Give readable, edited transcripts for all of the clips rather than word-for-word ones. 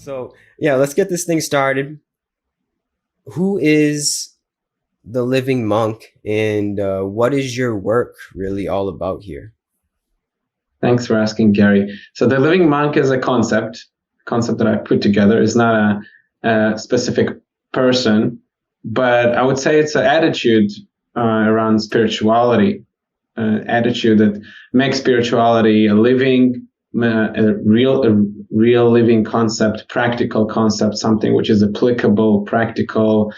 So yeah, let's get this thing started. Who is the living monk, and what is your work really all about here? Thanks for asking, Gary. So the living monk is a concept that I put together. Is not a specific person, but I would say it's an attitude around spirituality, attitude that makes spirituality a living, a real living concept, practical concept, something which is applicable, practical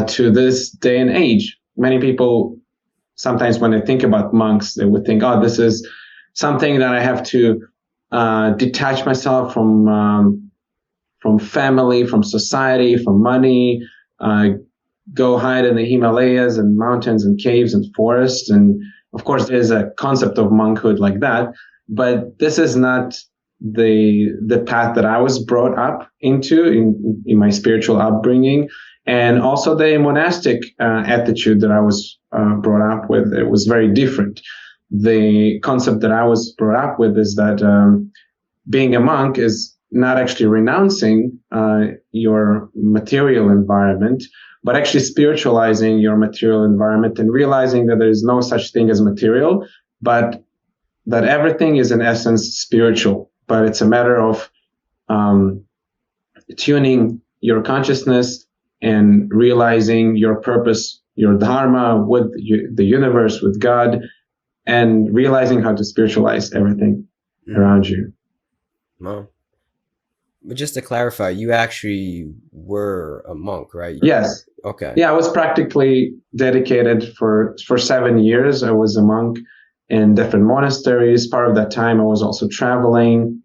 to this day and age. Many people sometimes when they think about monks, they would think, oh, this is something that I have to detach myself from family, from society, from money, uh, go hide in the Himalayas and mountains and caves and forests. And of course, there's a concept of monkhood like that, but this is not the path that I was brought up into in my spiritual upbringing, and also the monastic attitude that I was brought up with. It was very different. The concept that I was brought up with is that being a monk is not actually renouncing your material environment, but actually spiritualizing your material environment and realizing that there is no such thing as material, but that everything is in essence spiritual. But it's a matter of um, tuning your consciousness and realizing your purpose, your dharma with the universe, with God, and realizing how to spiritualize everything Mm. around you. Well, but just to clarify, you actually were a monk, right? Yes. Okay. Yeah, I was practically dedicated for 7 years. I was a monk in different monasteries. Part of that time, I was also traveling.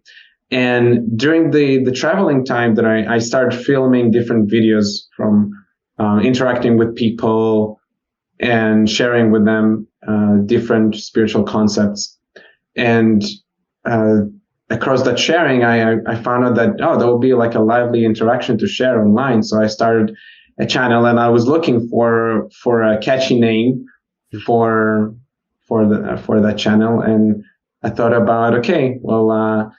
And during the traveling time that I started filming different videos from interacting with people and sharing with them different spiritual concepts. And uh, across that sharing, I found out that, oh, there would be like a lively interaction to share online. So I started a channel and I was looking for a catchy name for for that channel. And I thought about, okay, well,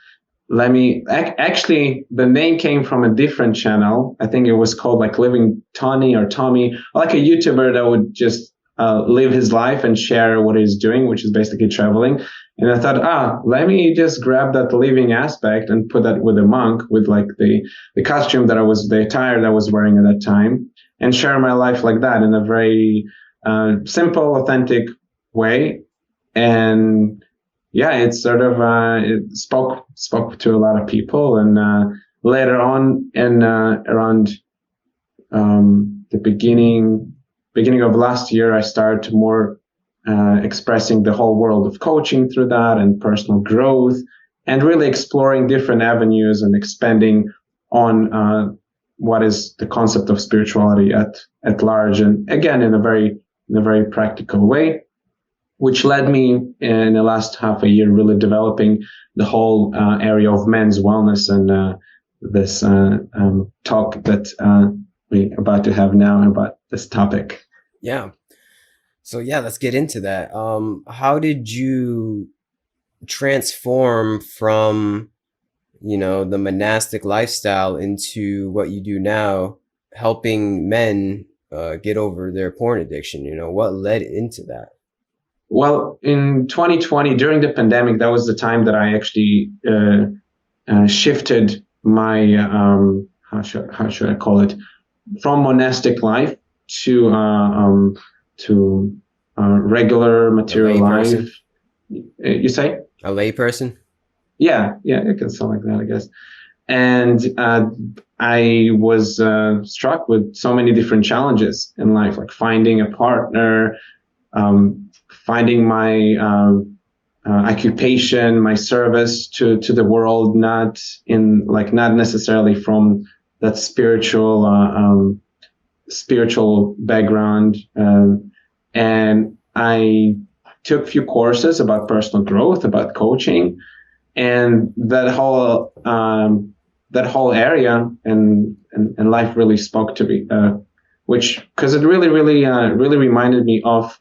let me actually the name came from a different channel. I think it was called like Living Tony or Tommy, like a YouTuber that would just live his life and share what he's doing, which is basically traveling. And I thought, let me just grab that living aspect and put that with a monk, with like the costume that the attire that I was wearing at that time, and share my life like that in a very simple, authentic way. And yeah, it's sort of it spoke to a lot of people, and later on, in around the beginning of last year, I started to more expressing the whole world of coaching through that and personal growth, and really exploring different avenues and expanding on what is the concept of spirituality at large, and again in a very practical way, which led me in the last half a year really developing the whole area of men's wellness, and this talk that we're about to have now about this topic. Yeah. So yeah, let's get into that. How did you transform from, the monastic lifestyle into what you do now, helping men get over their porn addiction? What led into that? Well, in 2020, during the pandemic, that was the time that I actually shifted my how should I call it, from monastic life to regular A material lay life. person? You say? A lay person? Yeah, it can sound like that, I guess. And I was struck with so many different challenges in life, like finding a partner, finding my occupation, my service to the world, not necessarily from that spiritual background. And I took a few courses about personal growth, about coaching, and that whole area and life really spoke to me, which because it really reminded me of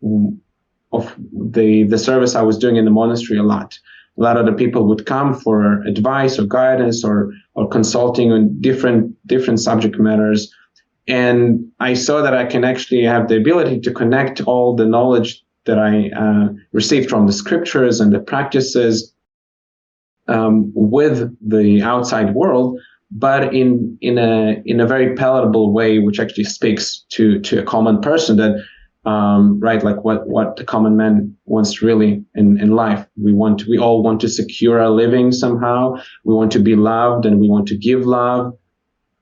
the service I was doing in the monastery a lot. a lot of the people would come for advice or guidance or consulting on different subject matters. And I saw that I can actually have the ability to connect all the knowledge that I received from the scriptures and the practices with the outside world, but in a very palatable way, which actually speaks to a common person that right, like what the common man wants really in life. We all want to secure our living somehow. We want to be loved, and we want to give love.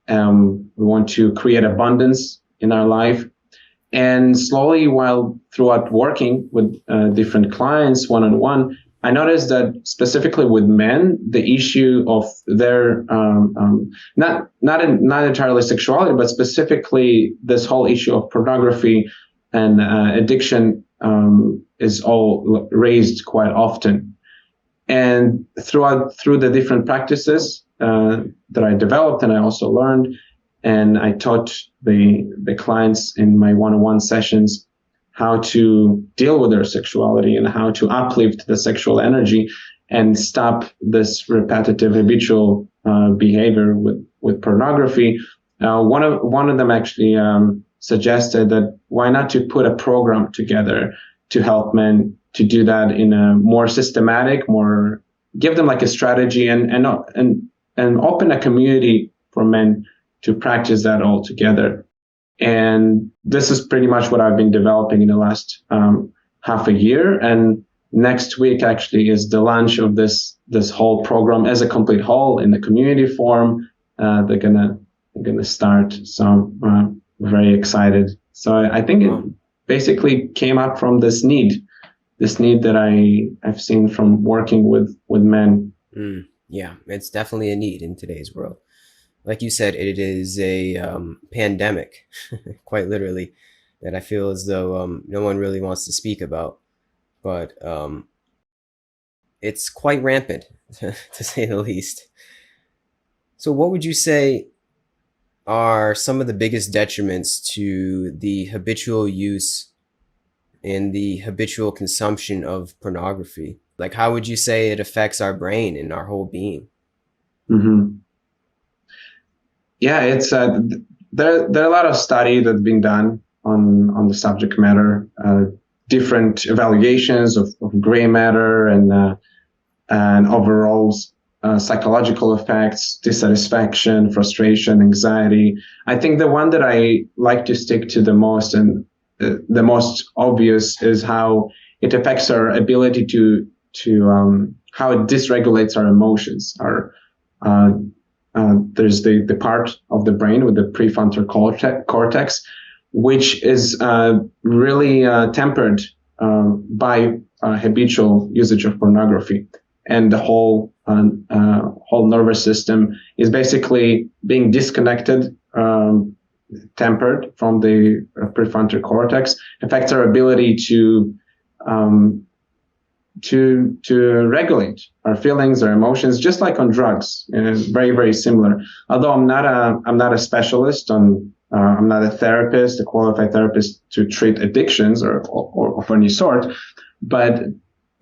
We want to create abundance in our life. And slowly, while throughout working with different clients one-on-one, I noticed that specifically with men, the issue of their not entirely sexuality, but specifically this whole issue of pornography and addiction is all raised quite often. And through the different practices that I developed and I also learned, and I taught the clients in my one-on-one sessions how to deal with their sexuality and how to uplift the sexual energy and stop this repetitive habitual behavior with pornography. One of them actually suggested that why not to put a program together to help men to do that in a more systematic, give them like a strategy and open a community for men to practice that all together. And this is pretty much what I've been developing in the last half a year. And next week actually is the launch of this whole program as a complete whole in the community form. They're gonna start. So I'm very excited. So I think it basically came up from this need that I've seen from working with men. Yeah, it's definitely a need in today's world. Like you said, it is a pandemic, quite literally, that I feel as though no one really wants to speak about. But it's quite rampant, to say the least. So, what would you say are some of the biggest detriments to the habitual use and the habitual consumption of pornography? Like, how would you say it affects our brain and our whole being? Mm-hmm. Yeah, it's there are a lot of study that's been done on the subject matter, different evaluations of gray matter and overall psychological effects, dissatisfaction, frustration, anxiety. I think the one that I like to stick to the most and the most obvious is how it affects our ability to how it dysregulates our emotions. There's the part of the brain with the prefrontal cortex, which is really tempered by habitual usage of pornography, and the whole nervous system is basically being disconnected, tempered from the prefrontal cortex, affects our ability to regulate our feelings, our emotions, just like on drugs. Very, very similar. Although I'm not a specialist I'm not a therapist, a qualified therapist to treat addictions or of any sort, but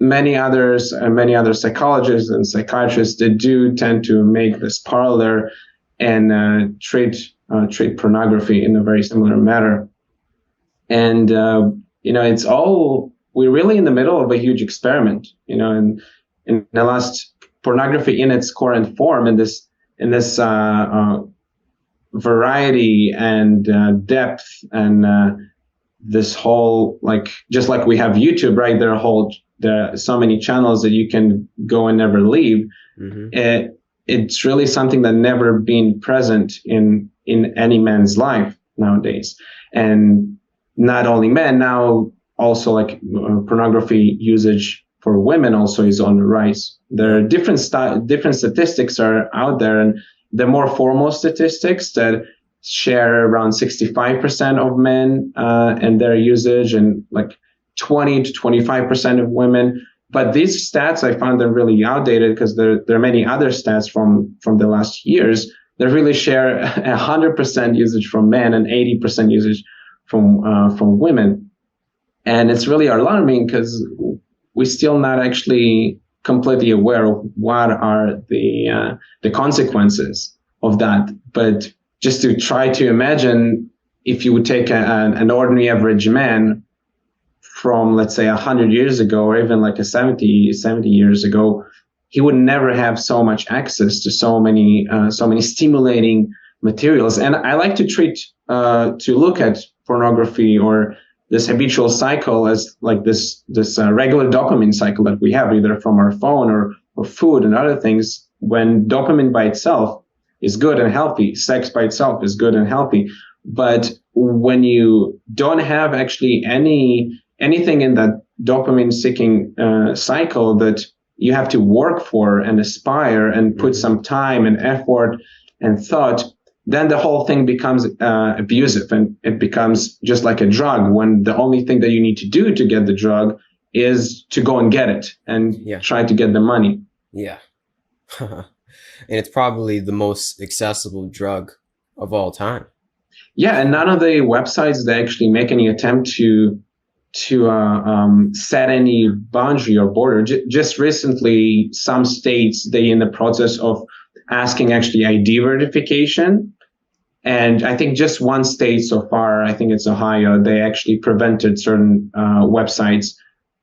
many other psychologists and psychiatrists, they do tend to make this parallel and treat pornography in a very similar manner. And it's all, we're really in the middle of a huge experiment, and in the last, pornography in its current form, in this variety and depth and this whole, like, just like we have YouTube, right? There are so many channels that you can go and never leave. Mm-hmm. It's really something that never been present in any man's life nowadays, and not only men now. Also, like pornography usage for women also is on the rise. There are different statistics are out there, and the more formal statistics that share around 65% of men and their usage, and like 20 to 25% of women. But these stats, I found them really outdated because there are many other stats from the last years that really share 100% usage from men and 80% usage from women. And it's really alarming because we're still not actually completely aware of what are the consequences of that. But just to try to imagine, if you would take an ordinary average man from, let's say, 100 years ago, or even like a 70 years ago, he would never have so much access to so many stimulating materials. And I like to look at pornography or this habitual cycle as like this regular dopamine cycle that we have, either from our phone or food and other things. When dopamine by itself is good and healthy, sex by itself is good and healthy. But when you don't have actually anything in that dopamine seeking cycle that you have to work for and aspire and put some time and effort and thought, then the whole thing becomes abusive, and it becomes just like a drug, when the only thing that you need to do to get the drug is to go and get it and try to get the money. Yeah. And it's probably the most accessible drug of all time. Yeah, and none of the websites that actually make any attempt to set any boundary or border. Just recently, some states, they in the process of asking actually ID verification. And I think just one state so far, I think it's Ohio, they actually prevented certain websites,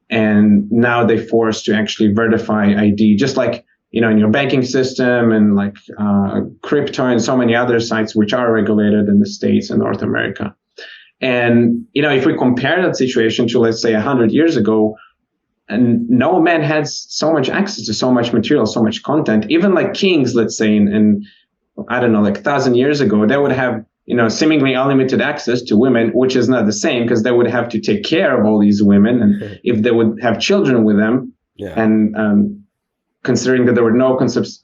and now they forced to actually verify ID, just like, in your banking system and like crypto and so many other sites which are regulated in the States and North America. And, if we compare that situation to, let's say, 100 years ago, and no man had so much access to so much material, so much content. Even like kings, let's say, in I don't know, like 1,000 years ago, they would have, seemingly unlimited access to women, which is not the same, because they would have to take care of all these women. And if they would have children with them, and considering that there were no contraceptives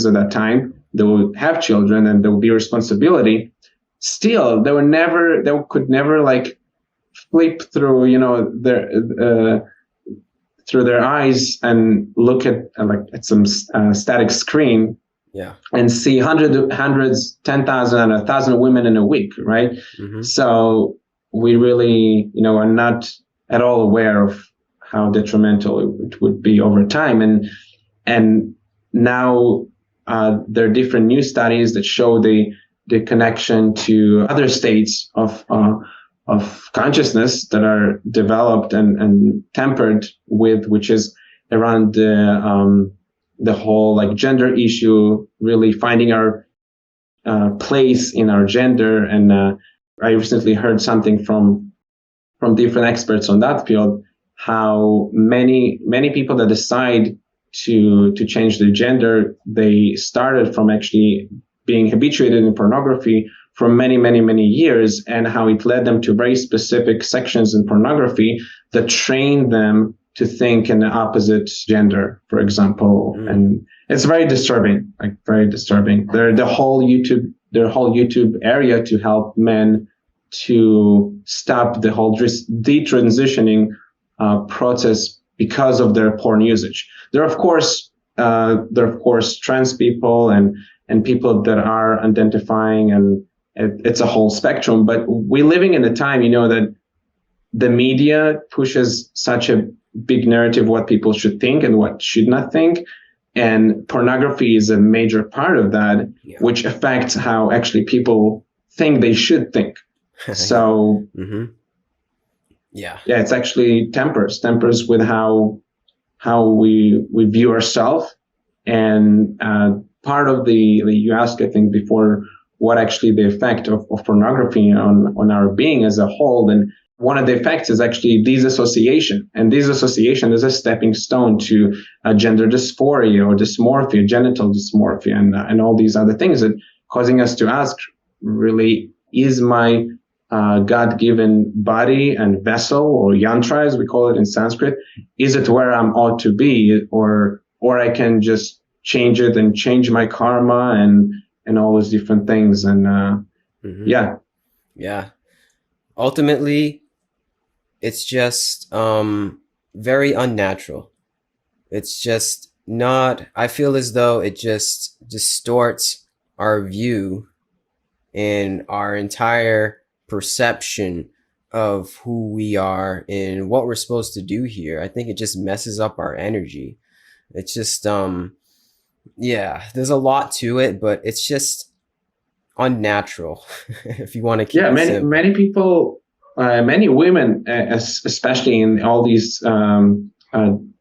at that time, they would have children and there would be responsibility. Still, they could never like flip through, through their eyes and look at some static screen, and see hundreds, 10,000 and 1,000 women in a week, right? So we really, are not at all aware of how detrimental it would be over time. And now there are different new studies that show the connection to other states of consciousness that are developed and tempered with, which is around the whole like gender issue, really finding our place in our gender. And I recently heard something from different experts on that field, how many people that decide to change their gender, they started from actually being habituated in pornography for many, many, many years, and how it led them to very specific sections in pornography that trained them to think in the opposite gender, for example. And it's very disturbing, like very disturbing. Their whole YouTube area to help men to stop the whole detransitioning process because of their porn usage. There are of course trans people and people that are identifying, and it's a whole spectrum. But we're living in a time, that the media pushes such a big narrative what people should think and what should not think, and pornography is a major part of that, which affects how actually people think they should think. So it's actually tempers with how we view ourselves. And part of you asked, I think, before, what actually the effect of pornography on our being as a whole. And one of the effects is actually disassociation. And disassociation is a stepping stone to gender dysphoria or dysmorphia, genital dysmorphia, and all these other things, that causing us to ask, really, is my God-given body and vessel, or yantra as we call it in Sanskrit, is it where I'm ought to be, or I can just change it and change my karma and all those different things. And ultimately it's just very unnatural. It's just not, I feel as though it just distorts our view and our entire perception of who we are and what we're supposed to do here. I think it just messes up our energy. It's just yeah, there's a lot to it, but it's just unnatural if you want to Yeah, keep it simple. many people, many women, especially in all these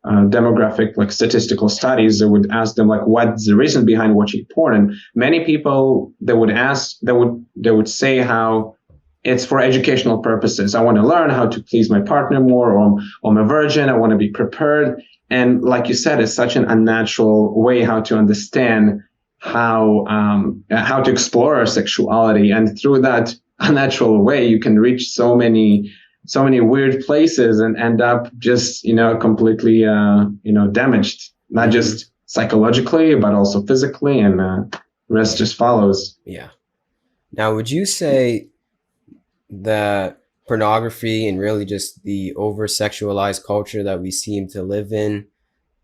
demographic like statistical studies, they would ask them like, what's the reason behind watching porn? And many people they would say how it's for educational purposes. I want to learn how to please my partner more, or I'm a virgin. I want to be prepared. And like you said, it's such an unnatural way how to understand how to explore our sexuality, and through that unnatural way, you can reach so many weird places and end up just completely damaged, not Hmm. just psychologically but also physically, and rest Yeah. just follows. Yeah. Now, would you say that pornography and really just the over sexualized culture that we seem to live in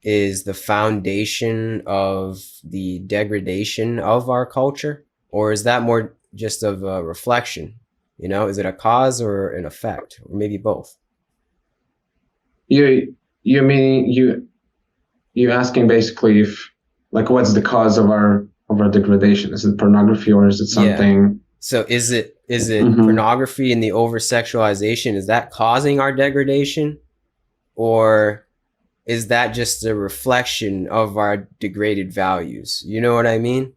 is the foundation of the degradation of our culture? Or is that more just of a reflection? You know, is it a cause or an effect, or maybe both? You mean you asking basically if, like, what's the cause of our degradation? Is it pornography, or is it Yeah. something? So is it Mhm. pornography and the over sexualization, is that causing our degradation? Or is that just a reflection of our degraded values? You know what I mean?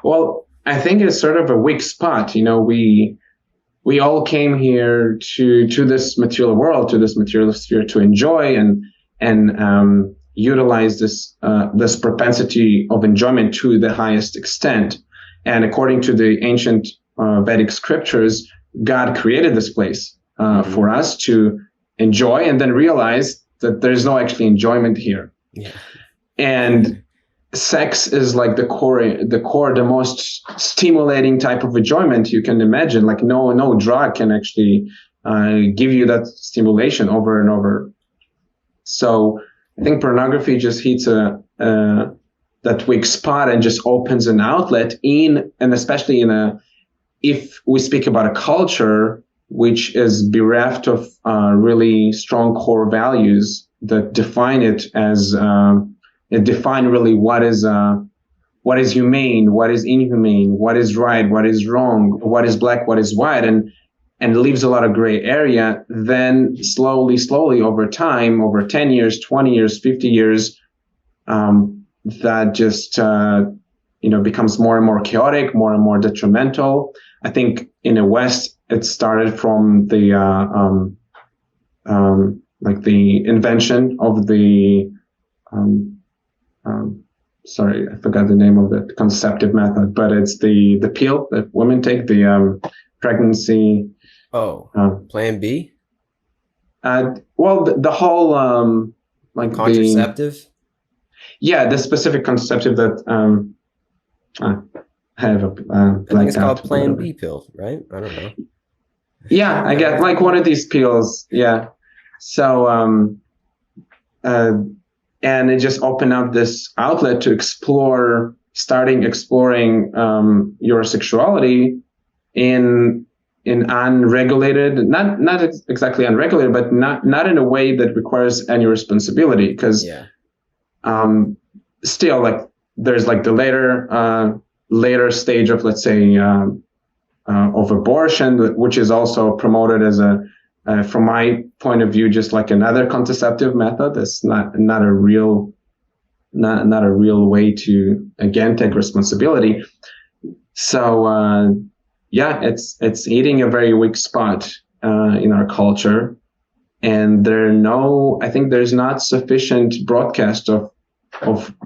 Well, I think it's sort of a weak spot. We all came here to this material world, to this material sphere, to enjoy and utilize this propensity of enjoyment to the highest extent. And according to the ancient Vedic scriptures, God created this place for Mm-hmm. us to enjoy, and then realize that there's no actually enjoyment here. Yeah. And sex is like the most stimulating type of enjoyment you can imagine. Like no drug can actually give you that stimulation over and over. So I think pornography just hits that weak spot and just opens an outlet in, and especially if we speak about a culture which is bereft of really strong core values that define it as define really what is humane, what is inhumane, what is right, what is wrong, what is black, what is white, and leaves a lot of gray area. Then slowly over time, over 10 years, 20 years, 50 years, that just becomes more and more chaotic, more and more detrimental. I think in the West, it started from the like the invention of the um, sorry, I forgot the name of the contraceptive method, but it's the pill that women take, the pregnancy. Oh, Uh, plan B? well, the whole like the Contraceptive? yeah, the specific contraceptive that uh, I have I think it's blacked out, called plan whatever. B pill, right? I don't know. Yeah, Is I that what get it's like called? one of these pills. Yeah, so uh, and it just opened up this outlet to exploring your sexuality in unregulated, not exactly unregulated, but not in a way that requires any responsibility. Because Yeah. um, still, like, there's like the later stage of, let's say, of abortion, which is also promoted as from my point of view, just like another contraceptive method. It's not a real not a real way to again take responsibility. So yeah, it's hitting a very weak spot in our culture, and I think there's not sufficient broadcast of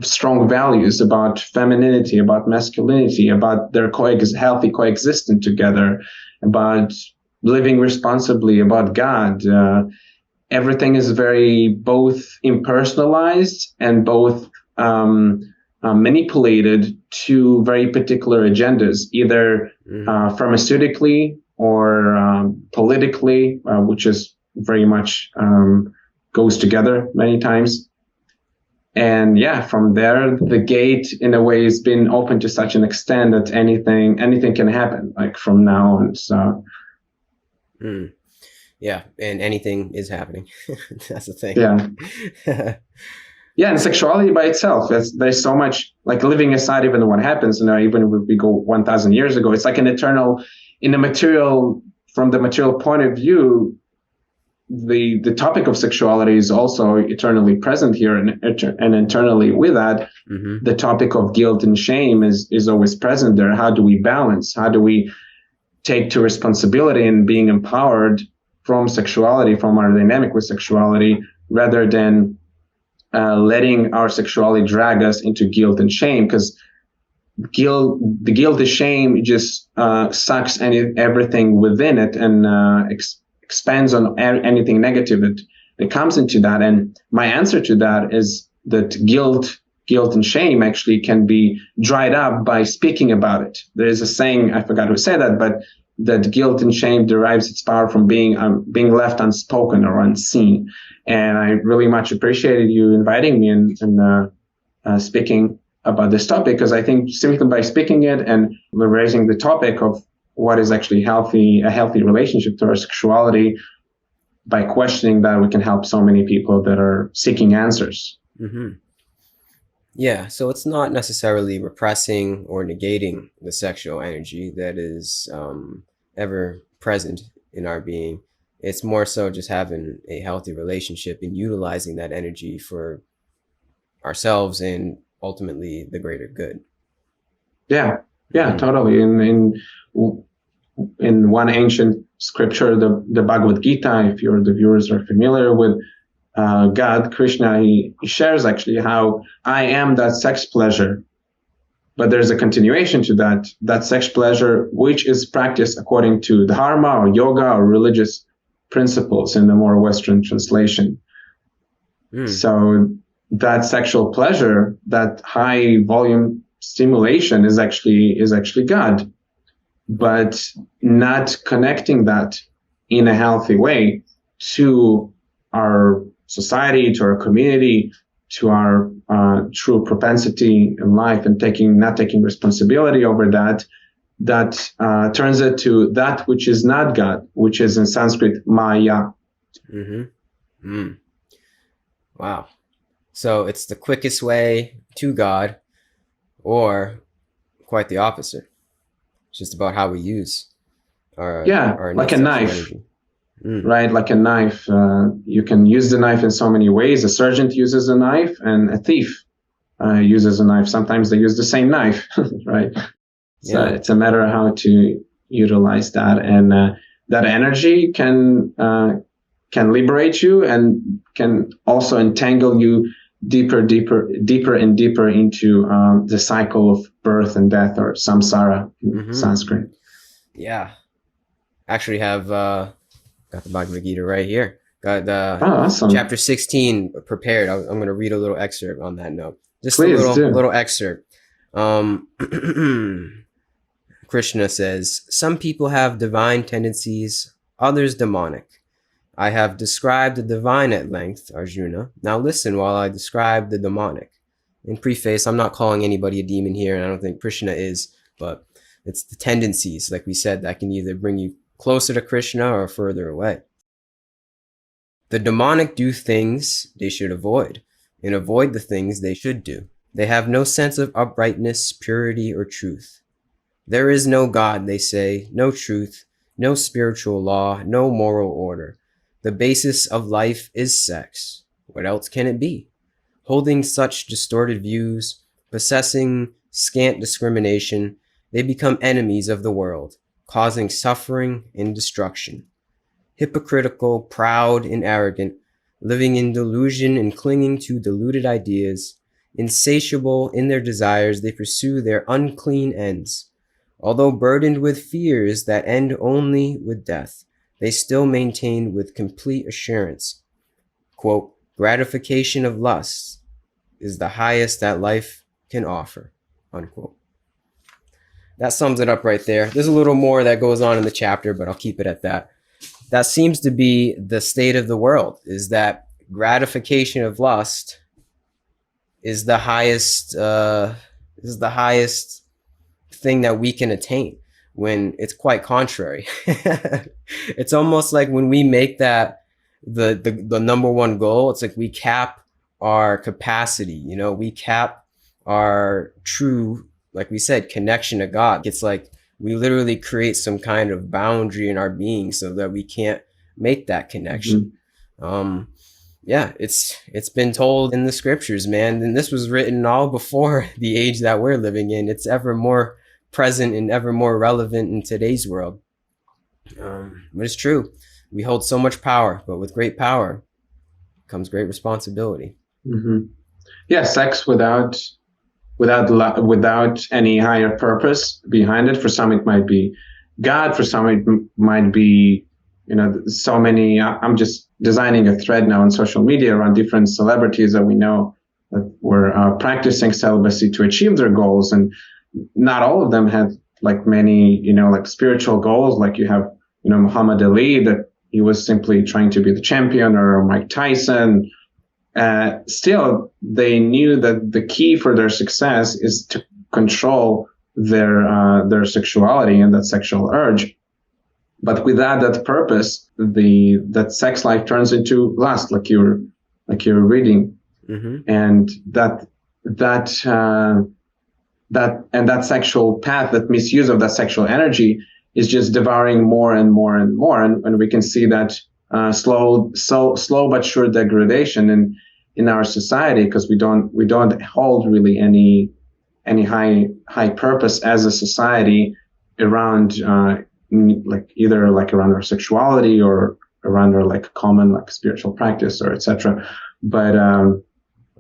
strong values about femininity, about masculinity, about their healthy coexistence together, about living responsibly, about God. Everything is very both impersonalized and both manipulated to very particular agendas, either Mm-hmm. pharmaceutically or politically, which is very much goes together many times. And yeah, from there, the gate in a way has been open to such an extent that anything can happen, like from now on. So Mm. Yeah, and anything is happening. That's the thing. Yeah. Yeah, and sexuality by itself, there's so much, like, living aside even what happens, even if we go 1,000 years ago, it's like an eternal, in the material, from the material point of view, the topic of sexuality is also eternally present here, and internally with that, Mm-hmm. the topic of guilt and shame is always present there. How do we balance? How do we take to responsibility and being empowered from sexuality, from our dynamic with sexuality, rather than letting our sexuality drag us into guilt and shame? Because the guilt and shame just sucks everything within it, and expands on anything negative that comes into that. And my answer to that is that guilt and shame actually can be dried up by speaking about it. There is a saying, I forgot who said that, but that guilt and shame derives its power from being left unspoken or unseen. And I really much appreciated you inviting me and speaking about this topic, because I think simply by speaking it and raising the topic of what is actually a healthy relationship to our sexuality, by questioning that, we can help so many people that are seeking answers. Mm-hmm. Yeah, so it's not necessarily repressing or negating the sexual energy that is ever present in our being. It's more so just having a healthy relationship and utilizing that energy for ourselves and ultimately the greater good. Yeah, yeah, Mm-hmm. totally. In one ancient scripture, the Bhagavad Gita, if the viewers are familiar with God, Krishna, he shares actually how I am that sex pleasure. But there's a continuation to that sex pleasure, which is practiced according to dharma or yoga or religious principles in the more Western translation. Mm. So that sexual pleasure, that high volume stimulation is actually God, but not connecting that in a healthy way to our society, to our community, to our true propensity in life, and not taking responsibility over that turns it to that which is not God, which is in Sanskrit Maya. Mm-hmm. Mm. Wow. So it's the quickest way to God, or quite the opposite. It's just about how we use Yeah, our like innate a sexual knife, energy. Mm. right? Like a knife. You can use the knife in so many ways. A surgeon uses a knife, and a thief uses a knife. Sometimes they use the same knife, right? So Yeah. it's a matter of how to utilize that, and that energy can liberate you, and can also entangle you deeper and deeper into the cycle of birth and death, or samsara in Mm-hmm. Sanskrit. Yeah. Actually have got the Bhagavad Gita right here. Got Oh, the chapter awesome! 16 prepared. I'm going to read a little excerpt on that note. Just a Please do. little excerpt. Um, Krishna says, "Some people have divine tendencies, others demonic. I have described the divine at length, Arjuna. Now listen while I describe the demonic." In preface, I'm not calling anybody a demon here, and I don't think Krishna is, but it's the tendencies, like we said, that can either bring you closer to Krishna or further away. The demonic do things they should avoid, and avoid the things they should do. They have no sense of uprightness, purity, or truth. There is no God, they say, no truth, no spiritual law, no moral order. The basis of life is sex. What else can it be? Holding such distorted views, possessing scant discrimination, they become enemies of the world, causing suffering and destruction. Hypocritical, proud, and arrogant, living in delusion and clinging to deluded ideas, insatiable in their desires, they pursue their unclean ends. Although burdened with fears that end only with death, they still maintain with complete assurance, quote, gratification of lusts is the highest that life can offer, unquote. That sums it up right there. There's a little more that goes on in the chapter, but I'll keep it at that. That seems to be the state of the world, is that gratification of lust is the highest thing that we can attain. when it's quite contrary. It's almost like when we make that the number one goal, it's like we cap our capacity, you know, we cap our true, like we said, connection to God. It's like we literally create some kind of boundary in our being so that we can't make that connection. Um, yeah, it's been told in the scriptures, man, and this was written all before the age that we're living in. It's ever more present and ever more relevant in today's world. But it's true. We hold so much power, but with great power comes great responsibility. Mm-hmm. Yeah, sex without any higher purpose behind it. For some, it might be God. For some, it might be, you know, so many. I'm just designing a thread now on social media around different celebrities that we know that were practicing celibacy to achieve their goals, and not all of them had like many, you know, like spiritual goals. Like you have, you know, Muhammad Ali, that he was simply trying to be the champion, or Mike Tyson. Still, they knew that the key for their success is to control their sexuality and that sexual urge. But without that purpose, that sex life turns into lust, like you're reading, and that sexual path, that misuse of that sexual energy, is just devouring more and more and more, and we can see that slow but sure degradation in our society, because we don't hold really any high purpose as a society around like either like around our sexuality or around our like common like spiritual practice or etc. But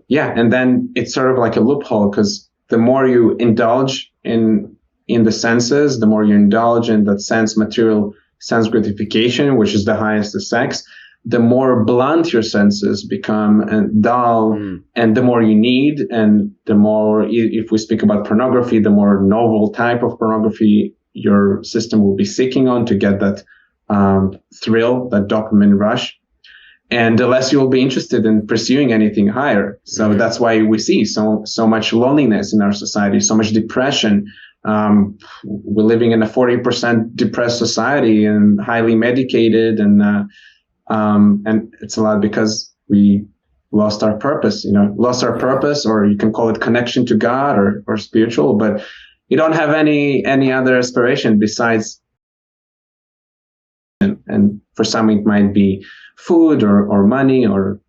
yeah, and then it's sort of like a loophole, because the more you indulge in the senses, the more you indulge in that material sense gratification, which is the highest of sex, the more blunt your senses become and dull, and the more you need, and the more, if we speak about pornography, the more novel type of pornography your system will be seeking on to get that thrill, that dopamine rush, and the less you will be interested in pursuing anything higher. So that's why we see so much loneliness in our society, so much depression. We're living in a 40% depressed society and highly medicated, and it's a lot because we lost our purpose, purpose, or you can call it connection to God or spiritual, but you don't have any other aspiration besides. And for some, it might be food or money or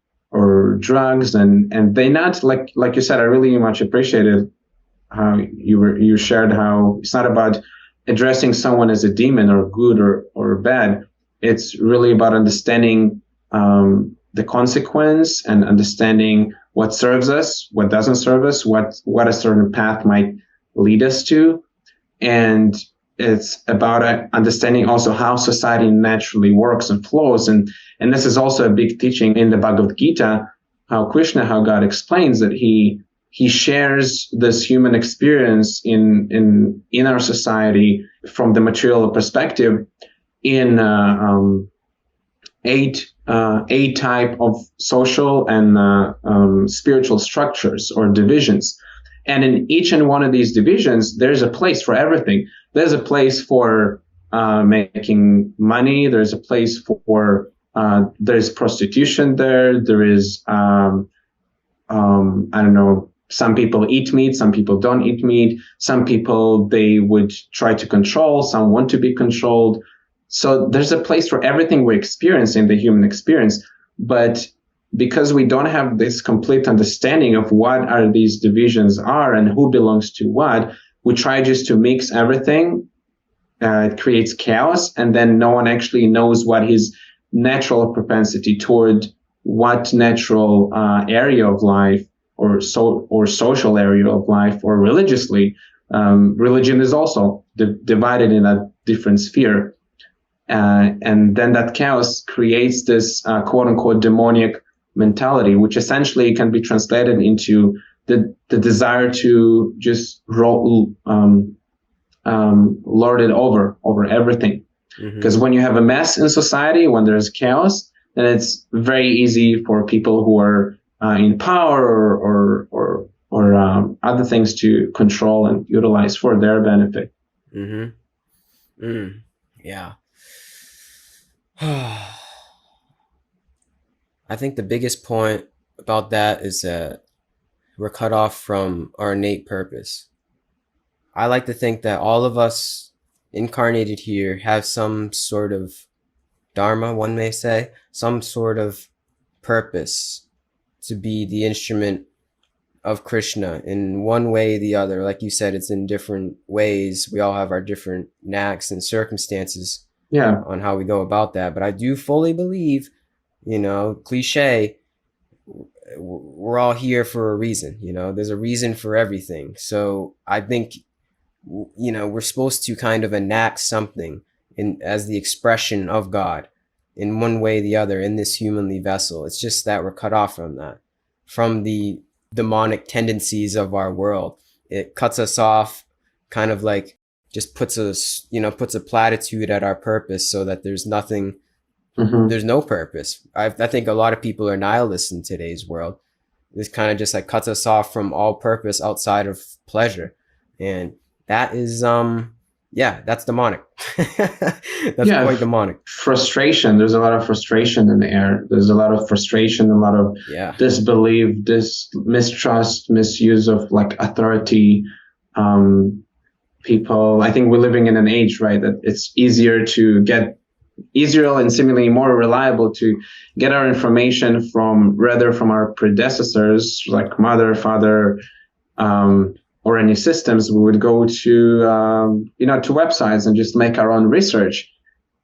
drugs, and they not like you said. I really much appreciated how you shared how it's not about addressing someone as a demon or good or bad. It's really about understanding the consequence and understanding what serves us, what doesn't serve us, what a certain path might lead us to. And it's about understanding also how society naturally works and flows. And this is also a big teaching in the Bhagavad Gita, how God explains that he shares this human experience in our society from the material perspective in eight type of social and spiritual structures or divisions. And in each and one of these divisions, there's a place for everything. There's a place for making money. There's a place for there's prostitution there. There is I don't know. Some people eat meat. Some people don't eat meat. Some people they would try to control. Some want to be controlled. So there's a place for everything we experience in the human experience. But because we don't have this complete understanding of what are these divisions are and who belongs to what, we try just to mix everything. It creates chaos, and then no one actually knows what his natural propensity toward what natural area of life or social area of life or religiously. Religion is also divided in a different sphere. And then that chaos creates this quote unquote demoniac mentality, which essentially can be translated into the desire to just lord it over everything. Because when you have a mess in society, when there's chaos, then it's very easy for people who are in power or other things to control and utilize for their benefit. Mm. Yeah. I think the biggest point about that is that we're cut off from our innate purpose. I like to think that all of us incarnated here have some sort of dharma, one may say, some sort of purpose to be the instrument of Krishna in one way or the other. Like you said, it's in different ways. We all have our different knacks and circumstances Yeah. on how we go about that. But I do fully believe, cliche, we're all here for a reason. There's a reason for everything. So I think, we're supposed to kind of enact something in as the expression of God in one way or the other in this humanly vessel. It's just that we're cut off from that, from the demonic tendencies of our world. It cuts us off, kind of like just puts a platitude at our purpose so that Hmm. there's no purpose. I think a lot of people are nihilists in today's world. This kind of just like cuts us off from all purpose outside of pleasure. And that is, yeah, that's demonic. That's Yeah. quite demonic. Frustration. There's a lot of frustration in the air. There's a lot of frustration, a lot of Yeah. disbelief, mistrust, misuse of like authority. Um, People, I think we're living in an age, right, that it's easier and seemingly more reliable to get our information from rather from our predecessors like mother, father, or any systems. We would go to websites and just make our own research,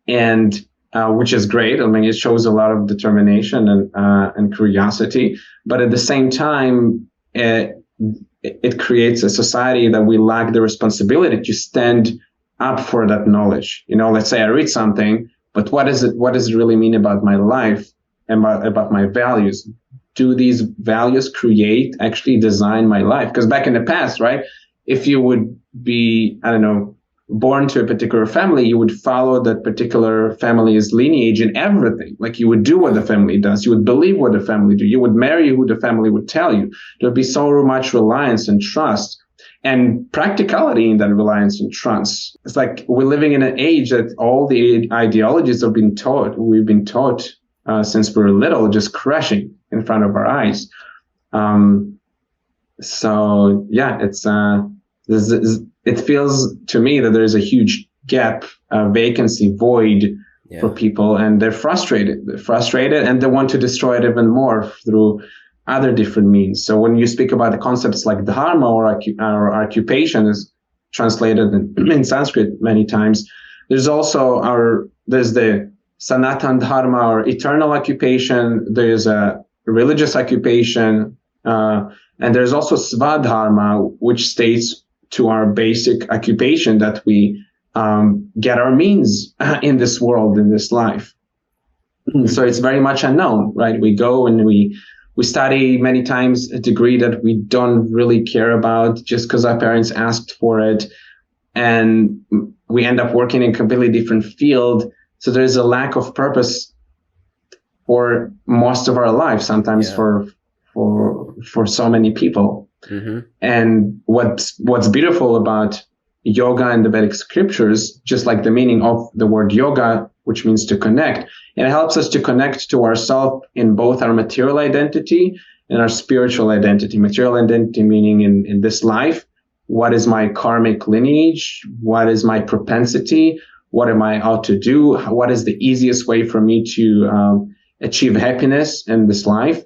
and which is great. I mean, it shows a lot of determination and curiosity, but at the same time, it creates a society that we lack the responsibility to stand up for that knowledge. Let's say I read something, but what is it? What does it really mean about my life and about my values? Do these values actually design my life? Because back in the past, right, if you would be, I don't know, born to a particular family, you would follow that particular family's lineage in everything. Like you would do what the family does. You would believe what the family do. You would marry who the family would tell you. There would be so much reliance and trust and practicality in that reliance and trust. It's like we're living in an age that all the ideologies we've been taught since we were little, just crashing in front of our eyes. So yeah, it feels to me that there's a huge gap, a vacancy, void for Yeah. people, and they're frustrated. And they want to destroy it even more through other different means. So when you speak about the concepts like dharma or occupation is translated in Sanskrit many times, there's the sanatan dharma or eternal occupation. There's a religious occupation, and there's also svadharma, which states to our basic occupation that we get our means in this world, in this life. So it's very much unknown, right? We go and we study many times a degree that we don't really care about just because our parents asked for it. And we end up working in a completely different field. So there's a lack of purpose for most of our life, sometimes Yeah. for so many people. Mm-hmm. And what's beautiful about yoga and the Vedic scriptures, just like the meaning of the word yoga, which means to connect, it helps us to connect to ourselves in both our material identity and our spiritual identity. Material identity meaning in this life, what is my karmic lineage? What is my propensity? What am I out to do? What is the easiest way for me to achieve happiness in this life?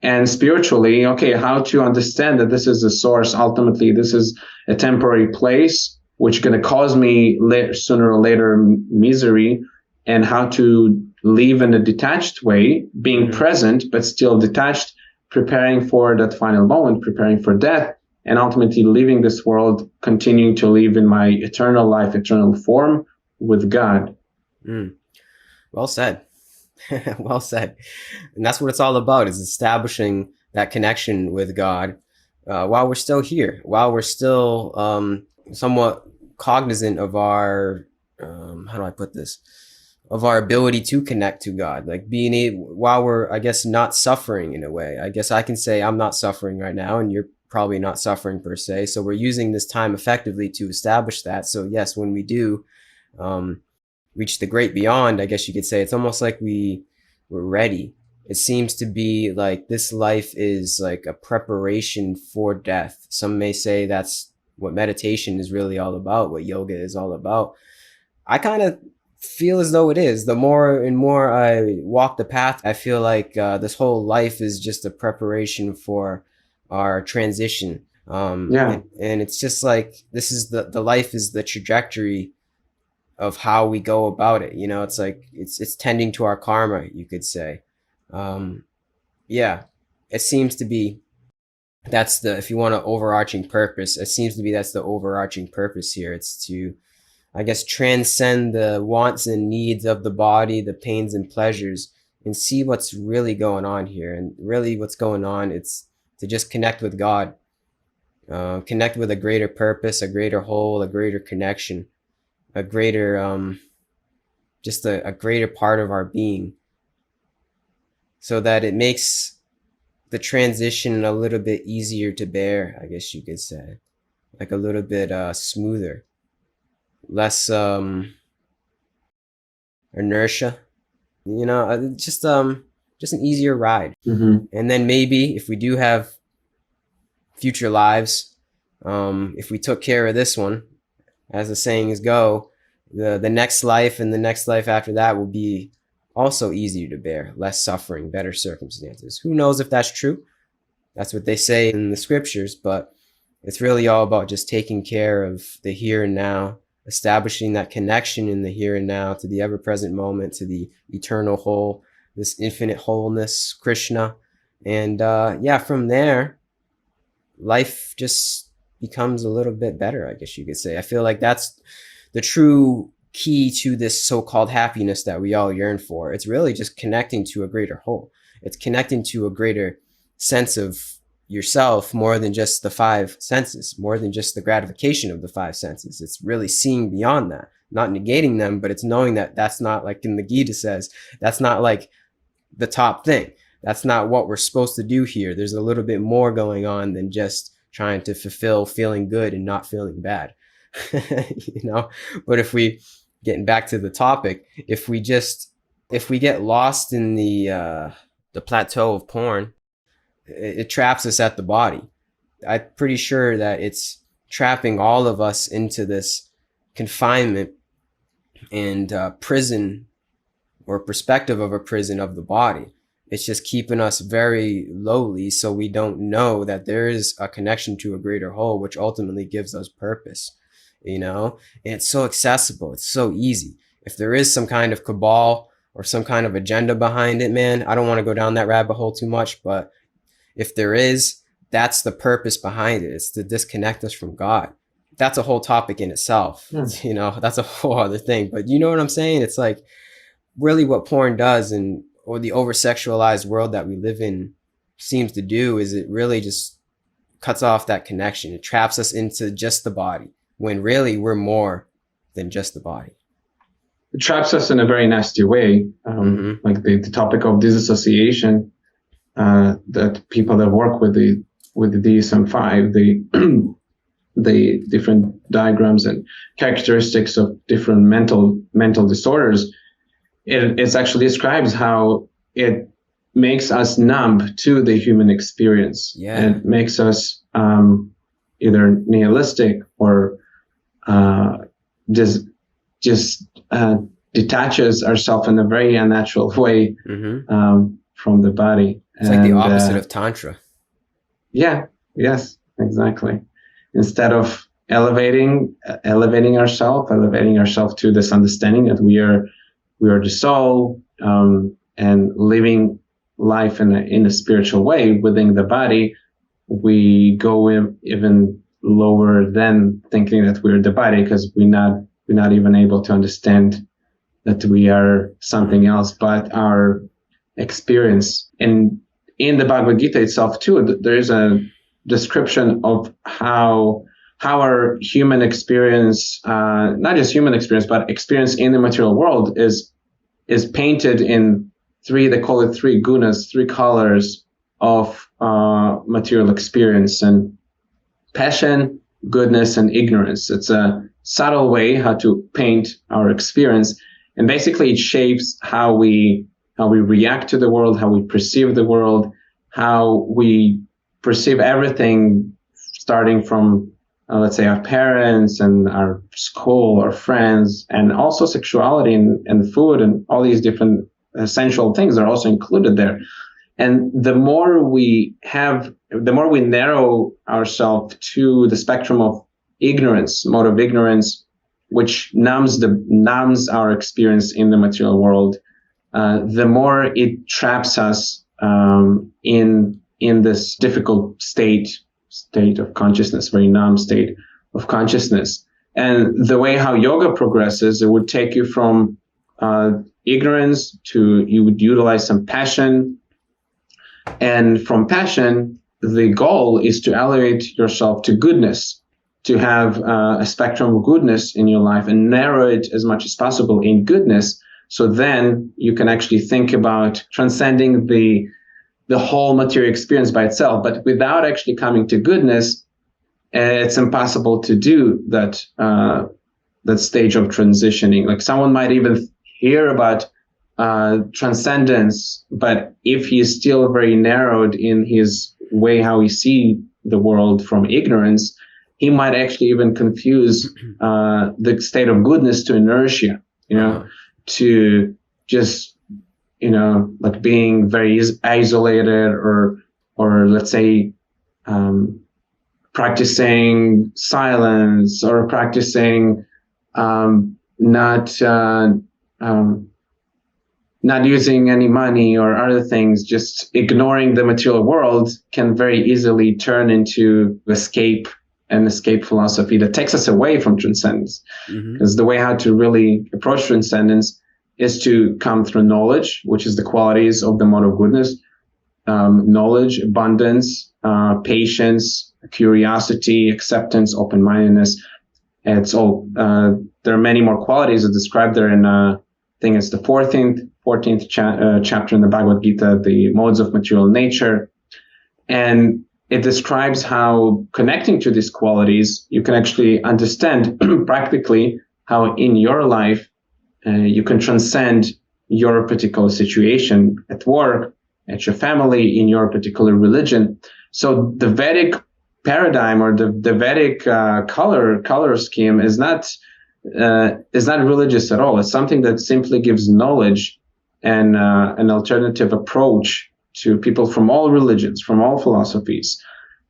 And spiritually, okay, how to understand that this is a source. Ultimately, this is a temporary place, which is going to cause me sooner or later misery, and how to live in a detached way, being Mm-hmm. present, but still detached, preparing for that final moment, preparing for death, and ultimately leaving this world, continuing to live in my eternal life, eternal form with God. Mm. Well said. Well said. And that's what it's all about, is establishing that connection with God while we're still here, while we're still somewhat cognizant of our, how do I put this, of our ability to connect to God, like being able, while we're, I guess, not suffering in a way. I guess I can say I'm not suffering right now, and you're probably not suffering per se. So we're using this time effectively to establish that. So yes, when we do um, reach the great beyond, I guess you could say. It's almost like we're ready. It seems to be like this life is like a preparation for death. Some may say that's what meditation is really all about, what yoga is all about. I kind of feel as though it is. The more and more I walk the path, I feel like this whole life is just a preparation for our transition. Yeah. And it's just like this is the life is the trajectory of how we go about it. You know, it's like it's tending to our karma, you could say. Um, yeah, it seems to be that's the if you want an overarching purpose, it seems to be that's the overarching purpose here. It's to I guess transcend the wants and needs of the body, the pains and pleasures, and see what's really going on here. And really, what's going on, it's to just connect with God, connect with a greater purpose, a greater whole, a greater connection, a greater, just a greater part of our being, so that it makes the transition a little bit easier to bear, I guess you could say, like a little bit smoother, less inertia, you know, just an easier ride. Mm-hmm. And then maybe if we do have future lives, if we took care of this one, as the sayings go, the next life and the next life after that will be also easier to bear, less suffering, better circumstances. Who knows if that's true? That's what they say in the scriptures, but it's really all about just taking care of the here and now, establishing that connection in the here and now to the ever-present moment, to the eternal whole, this infinite wholeness, Krishna. And yeah, from there, life just becomes a little bit better, I guess you could say. I feel like that's the true key to this so-called happiness that we all yearn for. It's really just connecting to a greater whole. It's connecting to a greater sense of yourself, more than just the five senses, more than just the gratification of the five senses. It's really seeing beyond that, not negating them, but it's knowing that that's not, like in the Gita says, that's not like the top thing. That's not what we're supposed to do here. There's a little bit more going on than just trying to fulfill feeling good and not feeling bad. You know, but if we, getting back to the topic, if we get lost in the plateau of porn, it traps us at the body. I'm pretty sure that it's trapping all of us into this confinement and prison, or perspective of a prison of the body. It's just keeping us very lowly, so we don't know that there is a connection to a greater whole, which ultimately gives us purpose, you know? And it's so accessible. It's so easy. If there is some kind of cabal or some kind of agenda behind it, man, I don't want to go down that rabbit hole too much, but if there is, that's the purpose behind it. It's to disconnect us from God. That's a whole topic in itself. You know, that's a whole other thing. But you know what I'm saying? It's like really what porn does, and or the over-sexualized world that we live in seems to do, is it really just cuts off that connection. It traps us into just the body, when really we're more than just the body. It traps us in a very nasty way, like the topic of disassociation. That people that work with the DSM-5, the different diagrams and characteristics of different mental disorders, it actually describes how it makes us numb to the human experience. Yeah. It makes us either nihilistic or just detaches ourselves in a very unnatural way from the body. It's like the opposite of Tantra. Yeah, yes, exactly. Instead of elevating ourselves to this understanding that we are the soul, and living life in a spiritual way within the body, we go even lower than thinking that we're the body, because we're not even able to understand that we are something else but our experience. And in the Bhagavad Gita itself too, there is a description of how our human experience, not just human experience, but experience in the material world is painted in three, they call it three gunas, three colors of material experience: and passion, goodness, and ignorance. It's subtle way how to paint our experience. And basically it shapes how we react to the world, how we perceive the world, how we perceive everything, starting from let's say our parents and our school, our friends, and also sexuality and food and all these different essential things are also included there. And the more we narrow ourselves to the spectrum of ignorance, mode of ignorance, which numbs our experience in the material world, the more it traps us in this difficult state of consciousness, very numb state of consciousness. And the way how yoga progresses, it would take you from ignorance to, you would utilize some passion. And from passion, the goal is to elevate yourself to goodness, to have a spectrum of goodness in your life and narrow it as much as possible in goodness. So then you can actually think about transcending the whole material experience by itself, but without actually coming to goodness, it's impossible to do that stage of transitioning. Like someone might even hear about transcendence, but if he is still very narrowed in his way how he see the world from ignorance, he might actually even confuse the state of goodness to inertia, to just like being very isolated, or let's say practicing silence, or practicing not using any money or other things, just ignoring the material world can very easily turn into escape philosophy that takes us away from transcendence. Because the way how to really approach transcendence is to come through knowledge, which is the qualities of the mode of goodness, knowledge, abundance, patience, curiosity, acceptance, open-mindedness. It's all, there are many more qualities that described there in, I think it's the 14th chapter in the Bhagavad Gita, the modes of material nature. And it describes how connecting to these qualities, you can actually understand practically how in your life you can transcend your particular situation at work, at your family, in your particular religion. So the Vedic paradigm, or the Vedic color scheme is not religious at all. It's something that simply gives knowledge and an alternative approach to people from all religions, from all philosophies,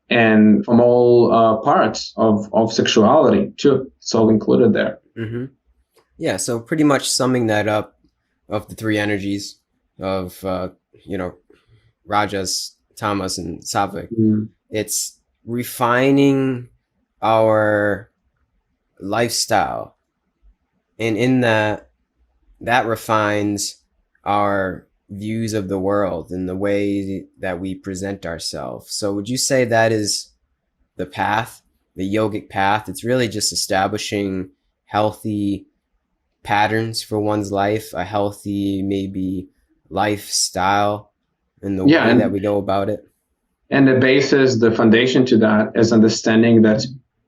and from all parts of sexuality too. It's all included there. Yeah, so pretty much summing that up, of the three energies of Rajas, Tamas, and Sattvic, it's refining our lifestyle, and in that refines our views of the world and the way that we present ourselves. So would you say that is the path, the yogic path? It's really just establishing healthy patterns for one's life, a healthy maybe lifestyle, and the way that we go about it. And the basis, the foundation to that is understanding that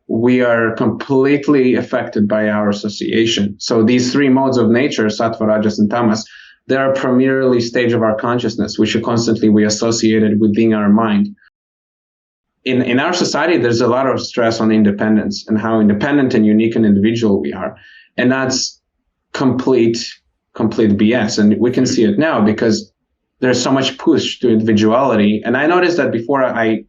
we are completely affected by our association. So these three modes of nature, sattva, rajas, and tamas, they are primarily stage of our consciousness, which are constantly we associated within our mind. In our society, there's a lot of stress on independence and how independent and unique and individual we are. And that's complete BS. And we can see it now because there's so much push to individuality. And I noticed that before I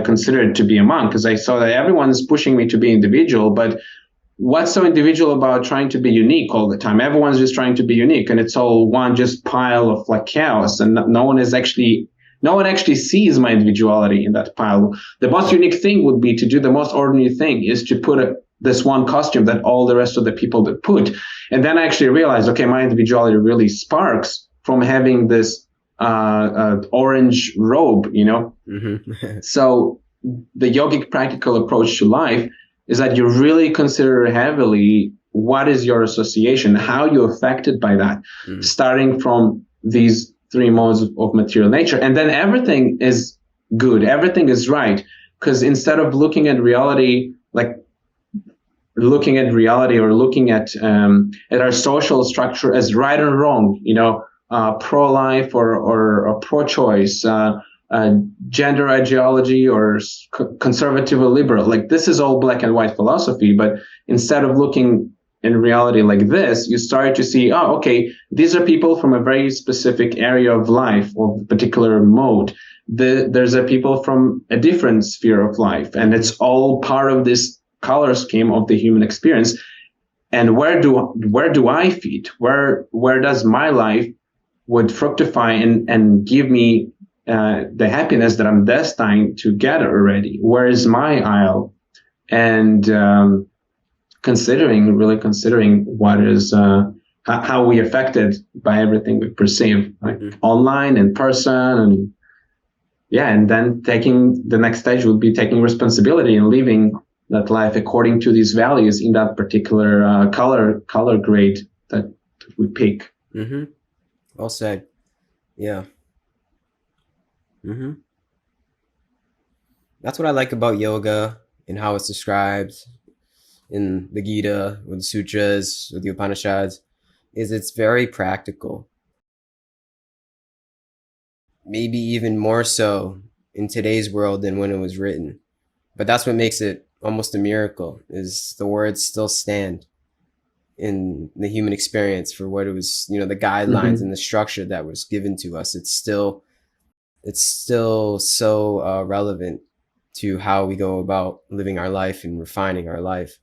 considered to be a monk, because I saw that everyone's pushing me to be individual. But what's so individual about trying to be unique all the time? Everyone's just trying to be unique, and it's all one just pile of like chaos. And no one actually sees my individuality in that pile. The most unique thing would be to do the most ordinary thing, is to put this one costume that all the rest of the people that put. And then I actually realized, okay, my individuality really sparks from having this orange robe, So the yogic practical approach to life is that you really consider heavily what is your association, how you're affected by that, starting from these three modes of material nature. And then everything is good, everything is right. Because instead of looking at reality like looking at reality or looking at our social structure as right or wrong, pro-life or pro-choice, gender ideology or conservative or liberal. Like this is all black and white philosophy, but instead of looking in reality like this, you start to see, oh, okay, these are people from a very specific area of life or particular mode. There's a people from a different sphere of life, and it's all part of this color scheme of the human experience. And where do I fit? Where does my life would fructify and give me the happiness that I'm destined to get already? Where is my aisle? And really considering what is how we affected by everything we perceive, like online, in person, and yeah, and then taking the next stage would be taking responsibility and living that life according to these values in that particular color grade that we pick. Mm-hmm. Well said. Yeah. Mm-hmm. That's what I like about yoga and how it's described in the Gita, with the sutras, with the Upanishads, is it's very practical. Maybe even more so in today's world than when it was written. But that's what makes it almost a miracle, is the words still stand in the human experience for what it was, the guidelines Mm-hmm. and the structure that was given to us. It's still so relevant to how we go about living our life and refining our life.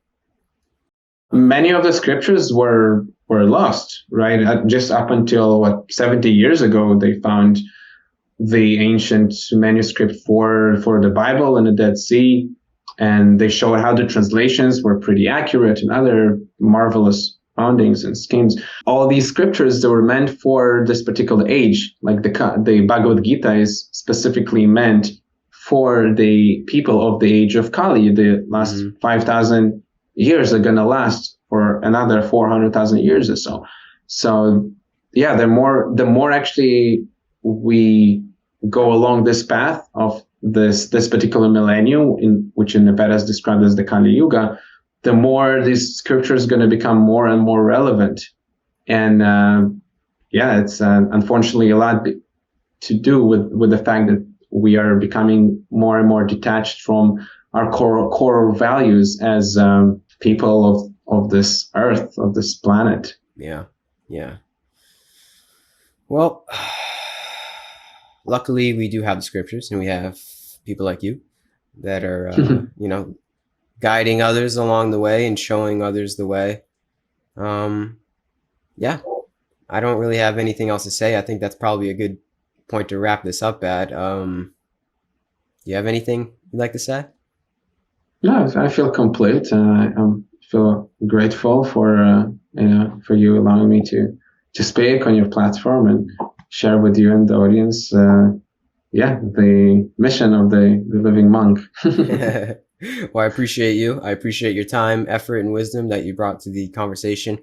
Many of the scriptures were lost, right? Just up until 70 years ago, they found the ancient manuscript for the Bible in the Dead Sea, and they showed how the translations were pretty accurate and other marvelous foundings and schemes. All these scriptures that were meant for this particular age, like the Bhagavad Gita, is specifically meant for the people of the age of Kali. The last 5,000 years are going to last for another 400,000 years or so. So yeah, the more actually we go along this path of this particular millennium, which in the Vedas described as the Kali Yuga, the more these scriptures going to become more and more relevant. And yeah, it's unfortunately a lot to do with the fact that we are becoming more and more detached from our core values as people of this earth, of this planet. Yeah, yeah. Well, luckily we do have the scriptures, and we have people like you that are, guiding others along the way and showing others the way. Yeah, I don't really have anything else to say. I think that's probably a good point to wrap this up at. Do you have anything you'd like to say? No, I feel complete. I feel grateful for you allowing me to speak on your platform and share with you and the audience. The mission of the living monk. Well, I appreciate you. I appreciate your time, effort, and wisdom that you brought to the conversation.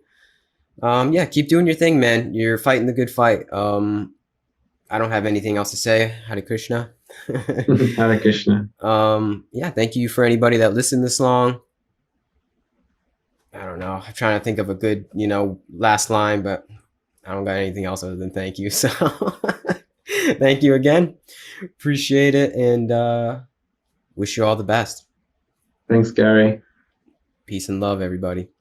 Yeah, keep doing your thing, man. You're fighting the good fight. I don't have anything else to say. Hare Krishna. Hare Krishna. Yeah, thank you for anybody that listened this long. I don't know. I'm trying to think of a good, last line, but I don't got anything else other than thank you. So thank you again. Appreciate it, and wish you all the best. Thanks, Gary. Peace and love, everybody.